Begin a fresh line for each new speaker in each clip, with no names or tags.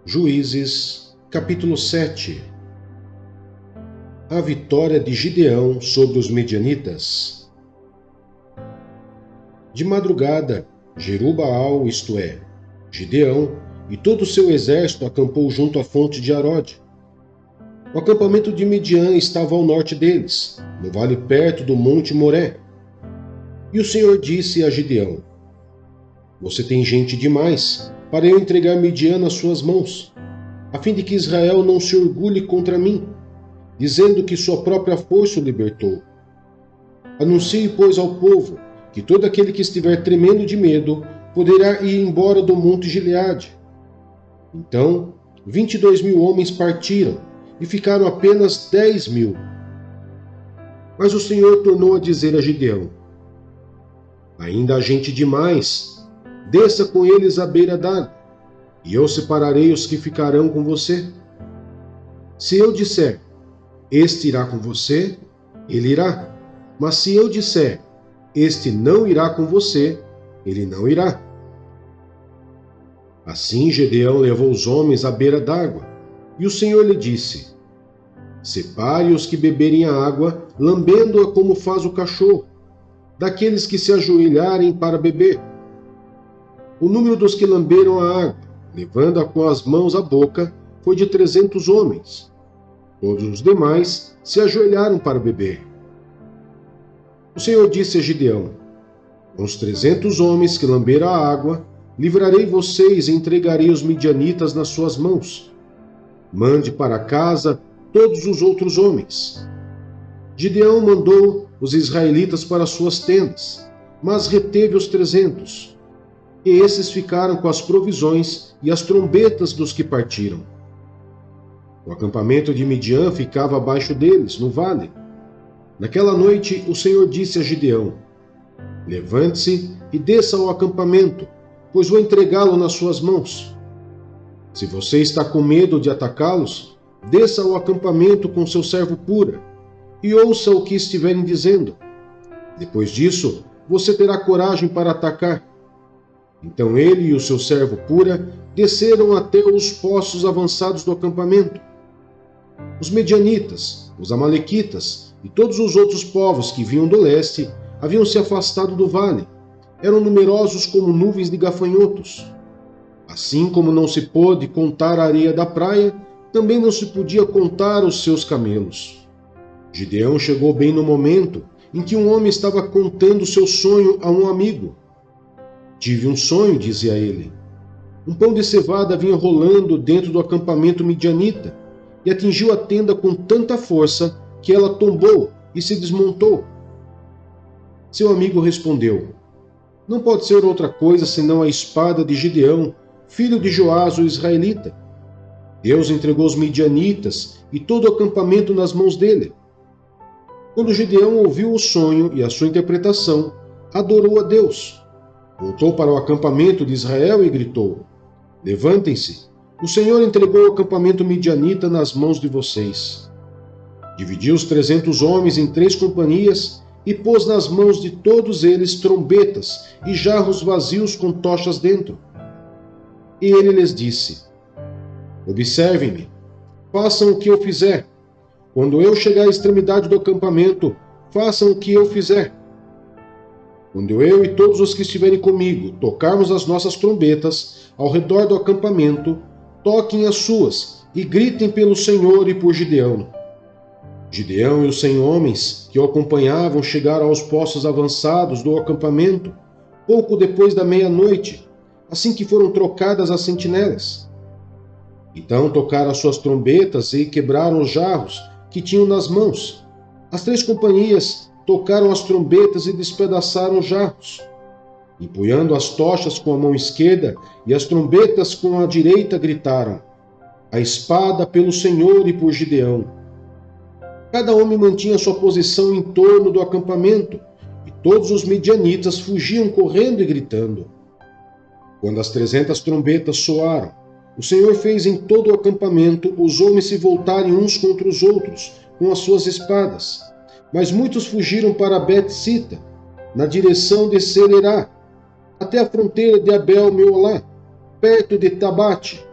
Juízes, capítulo 7. A vitória de Gideão sobre os medianitas. De madrugada, Jerubbaal, isto é, Gideão, e todo o seu exército acampou junto à fonte de Arode. O acampamento de Midian estava ao norte deles, no vale perto do monte Moré. E o Senhor disse a Gideão: Você tem gente demais para eu entregar Midian nas suas mãos, a fim de que Israel não se orgulhe contra mim, dizendo que sua própria força o libertou. Anuncie, pois, ao povo que todo aquele que estiver tremendo de medo poderá ir embora do monte Gileade. Então, 22.000 homens partiram, e ficaram apenas 10.000. Mas o Senhor tornou a dizer a Gideão: Ainda há gente demais. Desça com eles à beira d'água, e eu separarei os que ficarão com você. Se eu disser, este irá com você, ele irá. Mas se eu disser, este não irá com você, ele não irá. Assim Gideão levou os homens à beira d'água, e o Senhor lhe disse: Separe os que beberem a água, lambendo-a como faz o cachorro, daqueles que se ajoelharem para beber. O número dos que lamberam a água, levando-a com as mãos à boca, foi de 300 homens. Todos os demais se ajoelharam para beber. O Senhor disse a Gideão: Com os 300 homens que lamberam a água, livrarei vocês e entregarei os midianitas nas suas mãos. Mande para casa todos os outros homens. Gideão mandou os israelitas para suas tendas, mas reteve os 300. E esses ficaram com as provisões e as trombetas dos que partiram. O acampamento de Midian ficava abaixo deles, no vale. Naquela noite o Senhor disse a Gideão: Levante-se e desça ao acampamento, pois vou entregá-lo nas suas mãos. Se você está com medo de atacá-los, desça ao acampamento com seu servo Pura, e ouça o que estiverem dizendo. Depois disso, você terá coragem para atacar. Então ele e o seu servo Pura desceram até os poços avançados do acampamento. Os medianitas, os amalequitas e todos os outros povos que vinham do leste haviam se afastado do vale. Eram numerosos como nuvens de gafanhotos. Assim como não se pôde contar a areia da praia, também não se podia contar os seus camelos. Gideão chegou bem no momento em que um homem estava contando seu sonho a um amigo. Tive um sonho, dizia ele. Um pão de cevada vinha rolando dentro do acampamento midianita e atingiu a tenda com tanta força que ela tombou e se desmontou. Seu amigo respondeu: Não pode ser outra coisa senão a espada de Gideão, filho de Joás, o israelita. Deus entregou os midianitas e todo o acampamento nas mãos dele. Quando Gideão ouviu o sonho e a sua interpretação, adorou a Deus. Voltou para o acampamento de Israel e gritou: Levantem-se, o Senhor entregou o acampamento midianita nas mãos de vocês. Dividiu os 300 homens em 3 companhias e pôs nas mãos de todos eles trombetas e jarros vazios com tochas dentro. E ele lhes disse: Observem-me, façam o que eu fizer. Quando eu chegar à extremidade do acampamento, façam o que eu fizer. Quando eu e todos os que estiverem comigo tocarmos as nossas trombetas ao redor do acampamento, toquem as suas e gritem pelo Senhor e por Gideão. Gideão e os 100 homens que o acompanhavam chegaram aos postos avançados do acampamento, pouco depois da meia-noite, assim que foram trocadas as sentinelas. Então tocaram as suas trombetas e quebraram os jarros que tinham nas mãos. As 3 companhias tocaram as trombetas e despedaçaram os jarros. Empunhando as tochas com a mão esquerda e as trombetas com a direita, gritaram: A espada pelo Senhor e por Gideão. Cada homem mantinha sua posição em torno do acampamento, e todos os midianitas fugiam correndo e gritando. Quando as 300 trombetas soaram, o Senhor fez em todo o acampamento os homens se voltarem uns contra os outros com as suas espadas. Mas muitos fugiram para Bet-sita, na direção de Sererá, até a fronteira de Abel-meolá, perto de Tabate.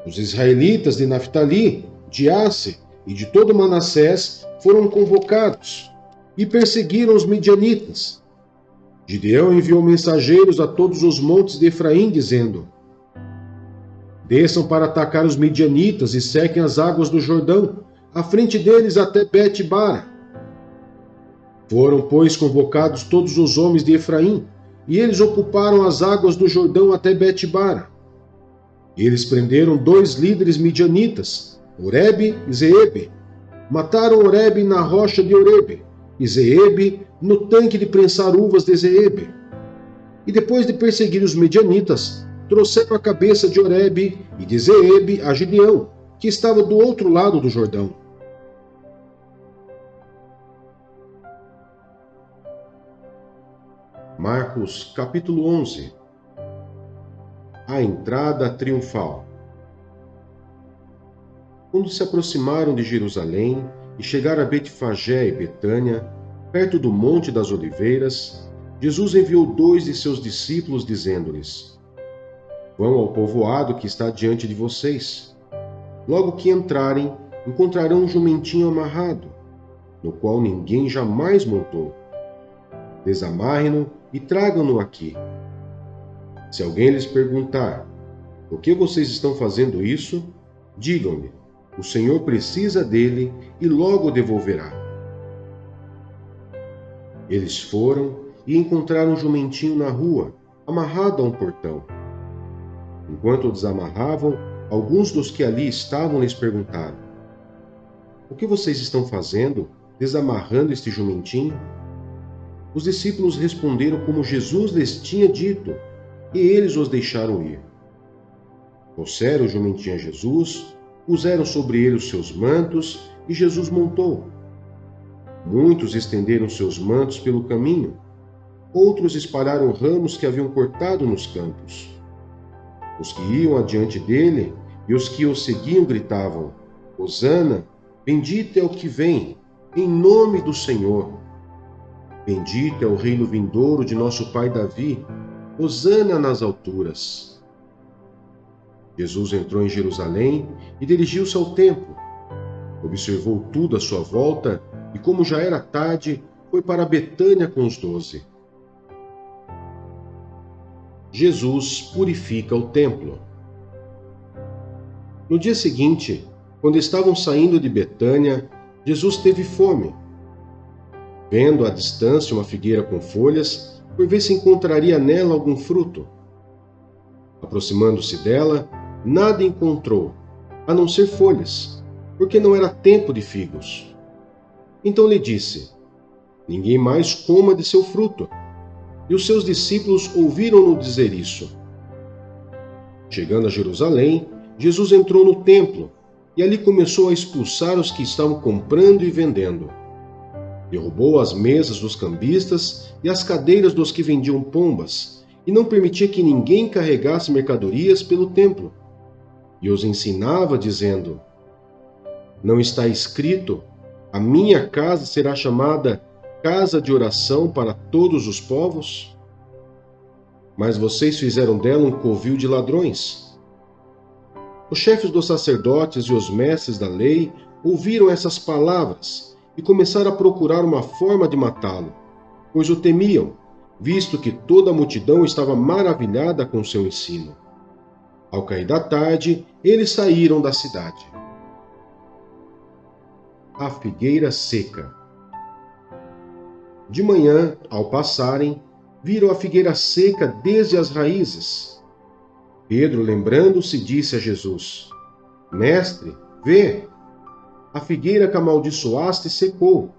Os israelitas de Naftali, de Asser e de todo Manassés foram convocados e perseguiram os midianitas. Gideão enviou mensageiros a todos os montes de Efraim, dizendo: desçam para atacar os midianitas e sequem as águas do Jordão, à frente deles até Bet-bara. Foram, pois, convocados todos os homens de Efraim, e eles ocuparam as águas do Jordão até Bet-bara. Eles prenderam 2 líderes midianitas, Oreb e Zeebe. Mataram Oreb na rocha de Oreb, e Zeebe no tanque de prensar uvas de Zeebe. E depois de perseguir os midianitas, trouxeram a cabeça de Oreb e de Zeebe a Gideão, que estava do outro lado do Jordão. Marcos capítulo 11. A entrada triunfal. Quando se aproximaram de Jerusalém e chegaram a Betfagé e Betânia, perto do Monte das Oliveiras, Jesus enviou 2 de seus discípulos, dizendo-lhes: vão ao povoado que está diante de vocês. Logo que entrarem, encontrarão um jumentinho amarrado, no qual ninguém jamais montou. Desamarrem-no e tragam-no aqui. Se alguém lhes perguntar: por que vocês estão fazendo isso? Digam-lhe: o Senhor precisa dele e logo o devolverá. Eles foram e encontraram um jumentinho na rua, amarrado a um portão. Enquanto o desamarravam, alguns dos que ali estavam lhes perguntaram: o que vocês estão fazendo, desamarrando este jumentinho? Os discípulos responderam como Jesus lhes tinha dito, e eles os deixaram ir. Trouxeram o jumentinho a Jesus, puseram sobre ele os seus mantos, e Jesus montou. Muitos estenderam seus mantos pelo caminho, outros espalharam ramos que haviam cortado nos campos. Os que iam adiante dele e os que o seguiam gritavam: Hosana, bendito é o que vem, em nome do Senhor. Bendito é o reino vindouro de nosso pai Davi, Hosana nas alturas. Jesus entrou em Jerusalém e dirigiu-se ao templo. Observou tudo à sua volta e, como já era tarde, foi para Betânia com os 12. Jesus purifica o templo. No dia seguinte, quando estavam saindo de Betânia, Jesus teve fome. Vendo à distância uma figueira com folhas, foi ver se encontraria nela algum fruto. Aproximando-se dela, nada encontrou, a não ser folhas, porque não era tempo de figos. Então lhe disse: ninguém mais coma de seu fruto. E os seus discípulos ouviram-no dizer isso. Chegando a Jerusalém, Jesus entrou no templo e ali começou a expulsar os que estavam comprando e vendendo. Derrubou as mesas dos cambistas e as cadeiras dos que vendiam pombas, e não permitia que ninguém carregasse mercadorias pelo templo. E os ensinava, dizendo: não está escrito: a minha casa será chamada casa de oração para todos os povos? Mas vocês fizeram dela um covil de ladrões. Os chefes dos sacerdotes e os mestres da lei ouviram essas palavras e começaram a procurar uma forma de matá-lo, pois o temiam, visto que toda a multidão estava maravilhada com seu ensino. Ao cair da tarde, eles saíram da cidade. A figueira seca. De manhã, ao passarem, viram a figueira seca desde as raízes. Pedro, lembrando-se, disse a Jesus: Mestre, vê! A figueira que amaldiçoaste secou.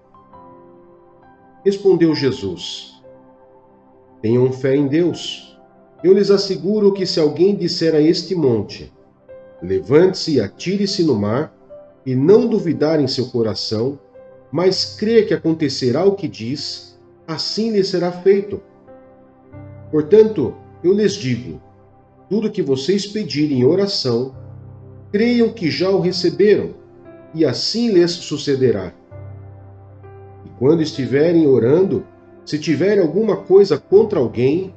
Respondeu Jesus: tenham fé em Deus. Eu lhes asseguro que se alguém disser a este monte: levante-se e atire-se no mar, e não duvidar em seu coração, mas crer que acontecerá o que diz, assim lhe será feito. Portanto, eu lhes digo: tudo que vocês pedirem em oração, creiam que já o receberam, e assim lhes sucederá. E quando estiverem orando, se tiverem alguma coisa contra alguém,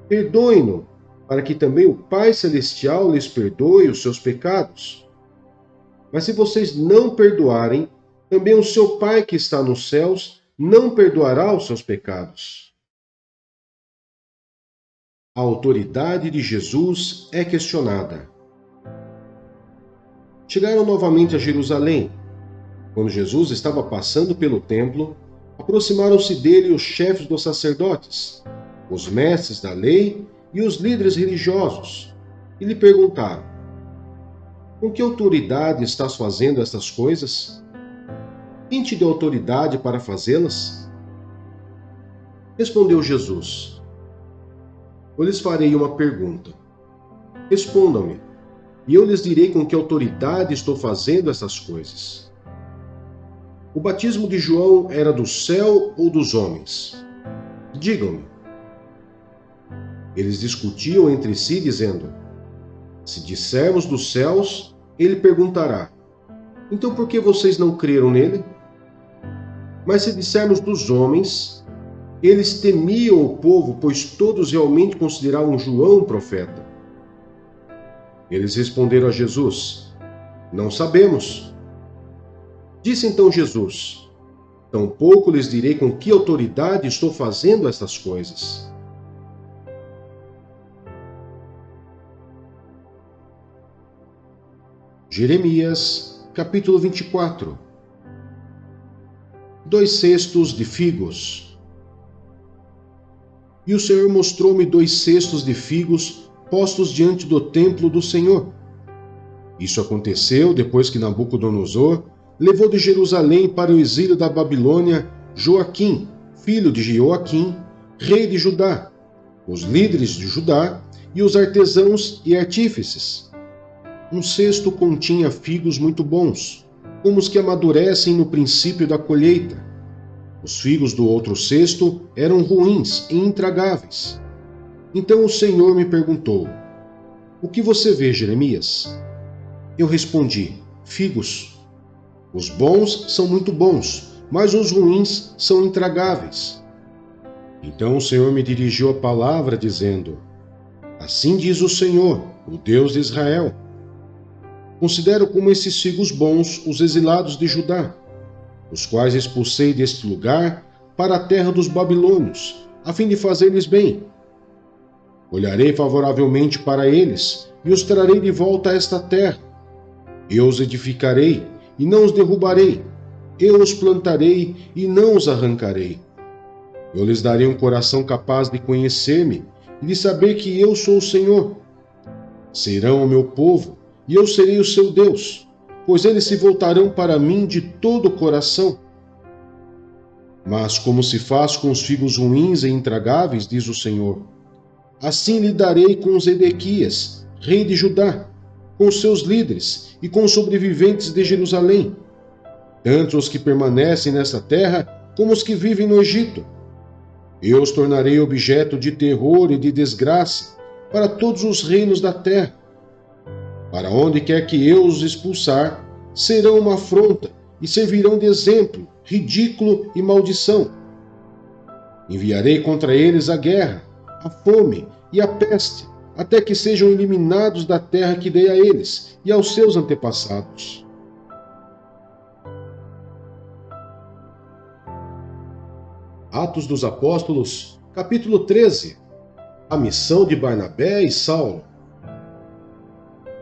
perdoem-no, para que também o Pai Celestial lhes perdoe os seus pecados. Mas se vocês não perdoarem, também o seu Pai que está nos céus não perdoará os seus pecados. A autoridade de Jesus é questionada. Chegaram novamente a Jerusalém. Quando Jesus estava passando pelo templo, aproximaram-se dele os chefes dos sacerdotes, os mestres da lei e os líderes religiosos, e lhe perguntaram: com que autoridade estás fazendo estas coisas? Quem te deu autoridade para fazê-las? Respondeu Jesus: eu lhes farei uma pergunta. Respondam-me, e eu lhes direi com que autoridade estou fazendo essas coisas. O batismo de João era do céu ou dos homens? Digam-me. Eles discutiam entre si, dizendo: se dissermos dos céus, ele perguntará: então por que vocês não creram nele? Mas se dissermos dos homens, eles temiam o povo, pois todos realmente consideravam João um profeta. Eles responderam a Jesus: não sabemos. Disse então Jesus: tampouco lhes direi com que autoridade estou fazendo estas coisas. Jeremias, capítulo 24. 2 cestos de figos. E o Senhor mostrou-me 2 cestos de figos postos diante do templo do Senhor. Isso aconteceu depois que Nabucodonosor levou de Jerusalém para o exílio da Babilônia Joaquim, filho de Jeoaquim, rei de Judá, os líderes de Judá e os artesãos e artífices. Um cesto continha figos muito bons, como os que amadurecem no princípio da colheita. Os figos do outro cesto eram ruins e intragáveis. Então o Senhor me perguntou: o que você vê, Jeremias? Eu respondi: figos. Os bons são muito bons, mas os ruins são intragáveis. Então o Senhor me dirigiu a palavra, dizendo: assim diz o Senhor, o Deus de Israel: considero como esses figos bons os exilados de Judá, os quais expulsei deste lugar para a terra dos babilônios, a fim de fazer-lhes bem. Olharei favoravelmente para eles e os trarei de volta a esta terra. Eu os edificarei e não os derrubarei. Eu os plantarei e não os arrancarei. Eu lhes darei um coração capaz de conhecer-me e de saber que eu sou o Senhor. Serão o meu povo e eu serei o seu Deus, pois eles se voltarão para mim de todo o coração. Mas como se faz com os figos ruins e intragáveis, diz o Senhor, assim lidarei com Zedequias, rei de Judá, com os seus líderes e com os sobreviventes de Jerusalém, tanto os que permanecem nesta terra como os que vivem no Egito. Eu os tornarei objeto de terror e de desgraça para todos os reinos da terra. Para onde quer que eu os expulsar, serão uma afronta e servirão de exemplo, ridículo e maldição. Enviarei contra eles a guerra, a fome e a peste, até que sejam eliminados da terra que dei a eles e aos seus antepassados. Atos dos Apóstolos, capítulo 13. A missão de Barnabé e Saulo.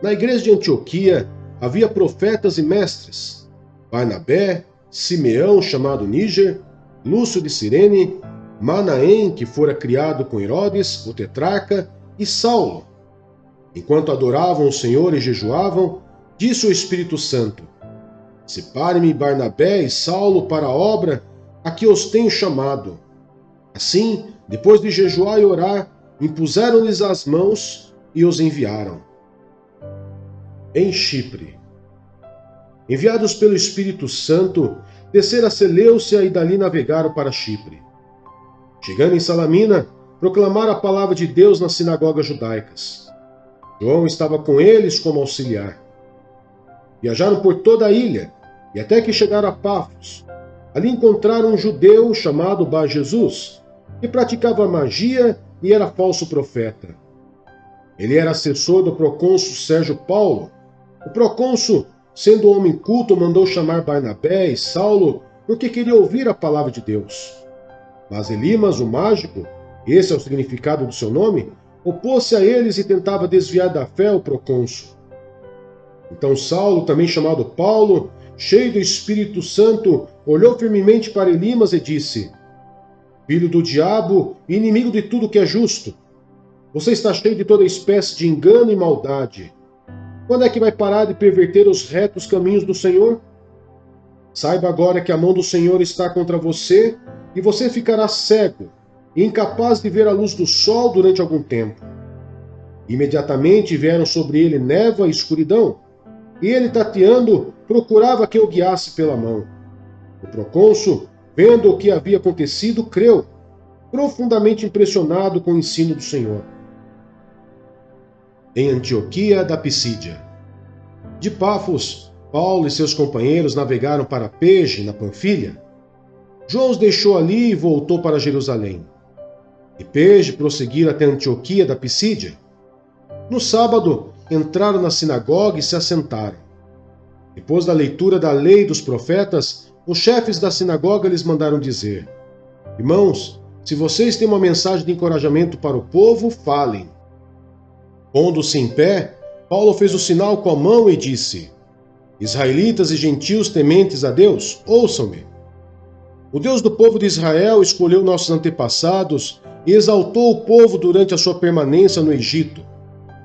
Na igreja de Antioquia havia profetas e mestres: Barnabé, Simeão, chamado Níger, Lúcio de Cirene, Manaém, que fora criado com Herodes, o tetrarca, e Saulo. Enquanto adoravam o Senhor e jejuavam, disse o Espírito Santo: separe-me Barnabé e Saulo para a obra a que os tenho chamado. Assim, depois de jejuar e orar, impuseram-lhes as mãos e os enviaram. Em Chipre. Enviados pelo Espírito Santo, desceram a Seleucia e dali navegaram para Chipre. Chegando em Salamina, proclamaram a palavra de Deus nas sinagogas judaicas. João estava com eles como auxiliar. Viajaram por toda a ilha e até que chegaram a Pafos. Ali encontraram um judeu chamado Bar Jesus, que praticava magia e era falso profeta. Ele era assessor do procônsul Sérgio Paulo. O procônsul, sendo um homem culto, mandou chamar Barnabé e Saulo porque queria ouvir a palavra de Deus. Mas Elimas, o mágico, esse é o significado do seu nome, opôs-se a eles e tentava desviar da fé o procônsul. Então Saulo, também chamado Paulo, cheio do Espírito Santo, olhou firmemente para Elimas e disse: Filho do diabo e inimigo de tudo que é justo, você está cheio de toda espécie de engano e maldade. Quando é que vai parar de perverter os retos caminhos do Senhor? Saiba agora que a mão do Senhor está contra você e você ficará cego e incapaz de ver a luz do sol durante algum tempo. Imediatamente vieram sobre ele névoa e escuridão, e ele, tateando, procurava que o guiasse pela mão. O procônsul, vendo o que havia acontecido, creu, profundamente impressionado com o ensino do Senhor. Em Antioquia da Pisídia. De Pafos, Paulo e seus companheiros navegaram para Perge, na Panfilha. João os deixou ali e voltou para Jerusalém. De Perge prosseguiram até Antioquia da Pisídia. No sábado, entraram na sinagoga e se assentaram. Depois da leitura da lei e dos profetas, os chefes da sinagoga lhes mandaram dizer: Irmãos, se vocês têm uma mensagem de encorajamento para o povo, falem. Pondo-se em pé, Paulo fez o sinal com a mão e disse: Israelitas e gentios tementes a Deus, ouçam-me. O Deus do povo de Israel escolheu nossos antepassados e exaltou o povo durante a sua permanência no Egito.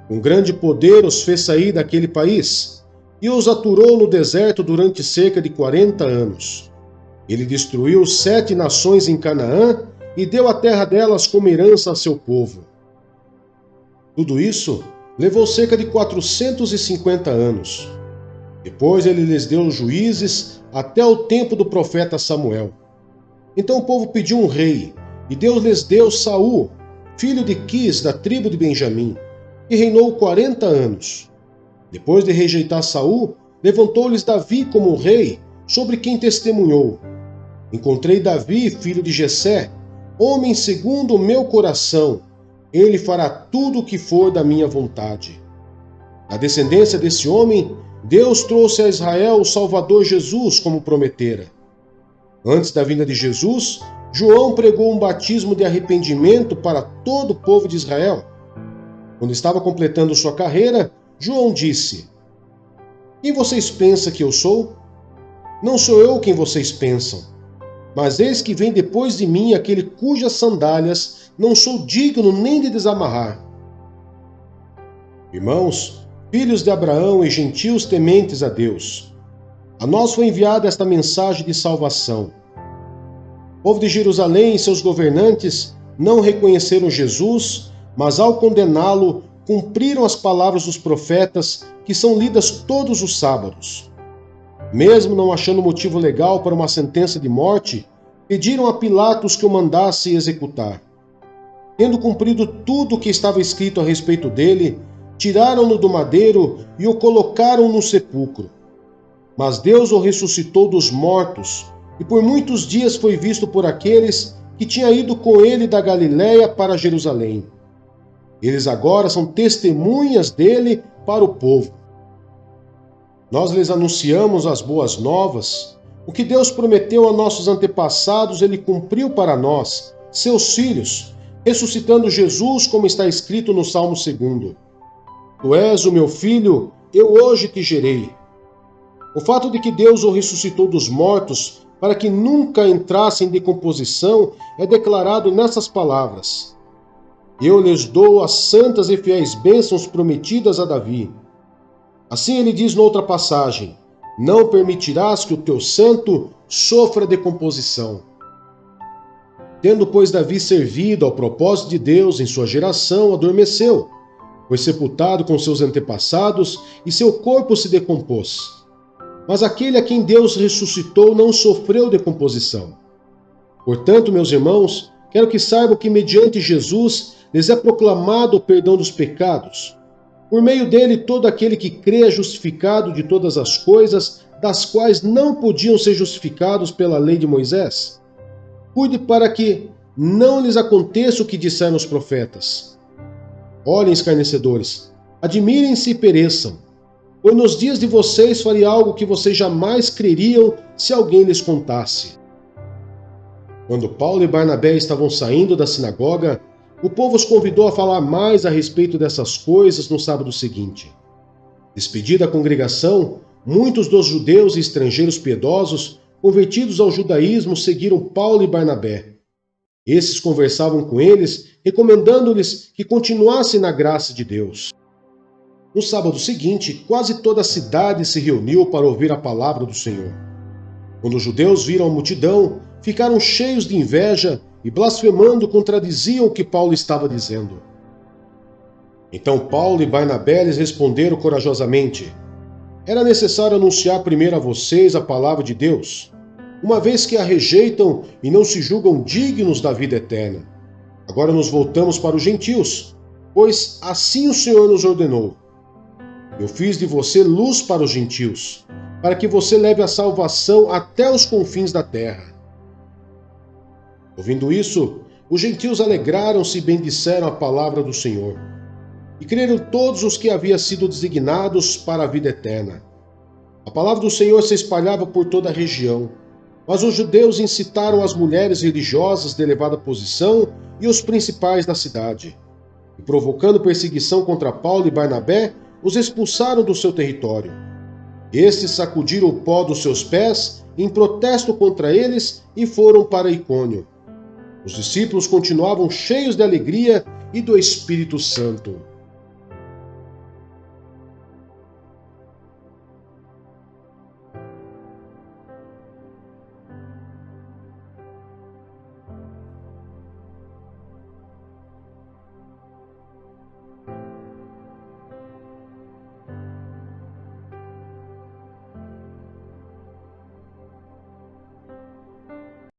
Com grande poder os fez sair daquele país e os aturou no deserto durante cerca de 40 anos. Ele destruiu 7 nações em Canaã e deu a terra delas como herança a seu povo. Tudo isso levou cerca de 450 anos. Depois ele lhes deu juízes até o tempo do profeta Samuel. Então o povo pediu um rei, e Deus lhes deu Saul, filho de Quis, da tribo de Benjamim, que reinou 40 anos. Depois de rejeitar Saul, levantou-lhes Davi como rei, sobre quem testemunhou: Encontrei Davi, filho de Jessé, homem segundo o meu coração. Ele fará tudo o que for da minha vontade. A descendência desse homem, Deus trouxe a Israel o Salvador Jesus, como prometera. Antes da vinda de Jesus, João pregou um batismo de arrependimento para todo o povo de Israel. Quando estava completando sua carreira, João disse: Quem vocês pensam que eu sou? Não sou eu quem vocês pensam, mas eis que vem depois de mim aquele cujas sandálias não sou digno nem de desamarrar. Irmãos, filhos de Abraão e gentios tementes a Deus, a nós foi enviada esta mensagem de salvação. O povo de Jerusalém e seus governantes não reconheceram Jesus, mas ao condená-lo, cumpriram as palavras dos profetas que são lidas todos os sábados. Mesmo não achando motivo legal para uma sentença de morte, pediram a Pilatos que o mandasse executar. Tendo cumprido tudo o que estava escrito a respeito dele, tiraram-no do madeiro e o colocaram no sepulcro. Mas Deus o ressuscitou dos mortos, e por muitos dias foi visto por aqueles que tinham ido com ele da Galiléia para Jerusalém. Eles agora são testemunhas dele para o povo. Nós lhes anunciamos as boas novas. O que Deus prometeu a nossos antepassados, ele cumpriu para nós, seus filhos, ressuscitando Jesus, como está escrito no Salmo 2. Tu és o meu filho, eu hoje te gerei. O fato de que Deus o ressuscitou dos mortos para que nunca entrasse em decomposição é declarado nessas palavras: Eu lhes dou as santas e fiéis bênçãos prometidas a Davi. Assim ele diz noutra passagem: Não permitirás que o teu santo sofra decomposição. Tendo, pois, Davi servido ao propósito de Deus em sua geração, adormeceu, foi sepultado com seus antepassados e seu corpo se decompôs. Mas aquele a quem Deus ressuscitou não sofreu decomposição. Portanto, meus irmãos, quero que saibam que mediante Jesus lhes é proclamado o perdão dos pecados. Por meio dele, todo aquele que crê é justificado de todas as coisas, das quais não podiam ser justificados pela lei de Moisés. Cuide para que não lhes aconteça o que disseram os profetas. Olhem, escarnecedores, admirem-se e pereçam, pois nos dias de vocês farei algo que vocês jamais creriam se alguém lhes contasse. Quando Paulo e Barnabé estavam saindo da sinagoga, o povo os convidou a falar mais a respeito dessas coisas no sábado seguinte. Despedida a congregação, muitos dos judeus e estrangeiros piedosos, convertidos ao judaísmo, seguiram Paulo e Barnabé. Esses conversavam com eles, recomendando-lhes que continuassem na graça de Deus. No sábado seguinte, quase toda a cidade se reuniu para ouvir a palavra do Senhor. Quando os judeus viram a multidão, ficaram cheios de inveja e, blasfemando, contradiziam o que Paulo estava dizendo. Então Paulo e Barnabé lhes responderam corajosamente: era necessário anunciar primeiro a vocês a palavra de Deus, uma vez que a rejeitam e não se julgam dignos da vida eterna. Agora nos voltamos para os gentios, pois assim o Senhor nos ordenou. Eu fiz de você luz para os gentios, para que você leve a salvação até os confins da terra. Ouvindo isso, os gentios alegraram-se e bendisseram a palavra do Senhor. E creram todos os que haviam sido designados para a vida eterna. A palavra do Senhor se espalhava por toda a região, mas os judeus incitaram as mulheres religiosas de elevada posição e os principais da cidade. E provocando perseguição contra Paulo e Barnabé, os expulsaram do seu território. Estes sacudiram o pó dos seus pés em protesto contra eles e foram para Icônio. Os discípulos continuavam cheios de alegria e do Espírito Santo.